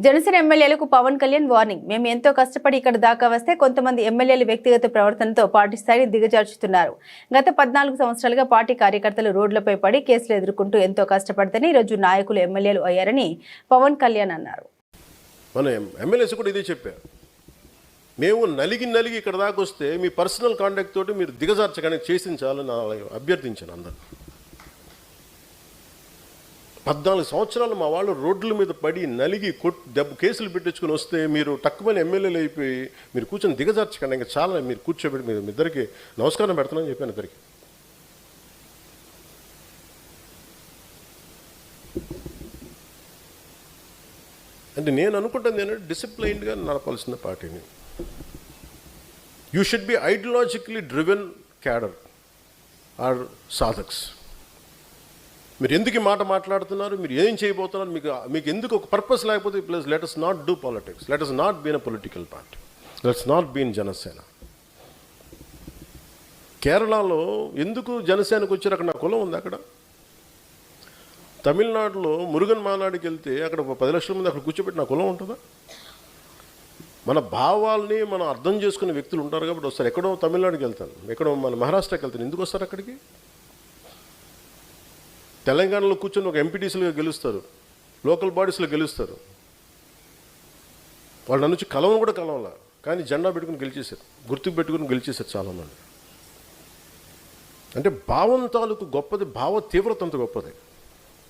జనసేన ఎమ్మెల్యేలకు పవన్ కళ్యాణ్ వార్నింగ్. మేము ఎంతో కష్టపడి ఇక్కడ దాకా వస్తే కొంతమంది ఎమ్మెల్యేలు వ్యక్తిగత ప్రవర్తనతో పార్టీ స్థాయిని దిగజార్చుతున్నారు. గత 14 సంవత్సరాలుగా పార్టీ కార్యకర్తలు రోడ్లపై పడి కేసులు ఎదుర్కొంటూ ఎంతో కష్టపడితేనే ఈరోజు నాయకులు ఎమ్మెల్యేలు అయ్యారని పవన్ కళ్యాణ్ అన్నారు. మన ఎమ్మెల్యేస్ కూడా ఇదే చెప్పారు. మేము నలిగి ఇక్కడ దాకా వస్తే మీ పర్సనల్ కాంటాక్ట్ తోటి మీరు దిగజార్చగానే చేసించాలని అభ్యర్థించాను అందరు. 14 సంవత్సరాలు మా వాళ్ళు రోడ్ల మీద పడి నలిగి కేసులు పెట్టించుకొని వస్తే మీరు తక్కువని ఎమ్మెల్యేలు అయిపోయి మీరు కూర్చొని దిగజార్చకండి. ఇంకా చాలా మీరు కూర్చోబెట్టి మీరు ఇద్దరికి నమస్కారం పెడతానని చెప్పాను. ఇద్దరికి అంటే నేను అనుకుంటుంది ఏంటంటే డిసిప్లైన్డ్గా నడపాల్సిన పార్టీని. You should be ideologically driven cadre or సాధక్స్. మీరు ఎందుకు మాట మాట్లాడుతున్నారు, మీరు ఏం చేయబోతున్నారు, మీకు ఎందుకు ఒక పర్పస్ లేకపోతే plus let us not do politics, let us not be in a political party, let's not be in Janasena. కేరళలో ఎందుకు జనసేనకు వచ్చారు? అక్కడ నా కులం ఉంది. అక్కడ తమిళనాడులో మురుగన్ మానాడికి వెళ్తే అక్కడ 10 లక్షల మంది అక్కడ కూర్చోబెట్టి నా కులం ఉంటుందా? మన భావాల్ని మనం అర్థం చేసుకునే వ్యక్తులు ఉంటారు కాబట్టి వస్తారు. ఎక్కడో తమిళనాడుకి వెళ్తాను, ఎక్కడో మన మహారాష్ట్రకి వెళ్తాను. ఎందుకు వస్తారు అక్కడికి? తెలంగాణలో కూర్చొని ఒక ఎంపీటీసీలుగా గెలుస్తారు, లోకల్ బాడీస్లో గెలుస్తారు. వాళ్ళు నన్ను వచ్చి కలవను కూడా కలవాల, కానీ జెండా పెట్టుకుని గెలిచేశారు, గుర్తుకు పెట్టుకుని గెలిచేశారు చాలామంది. అంటే భావం తాలూకు గొప్పది, భావ తీవ్రత అంత గొప్పది.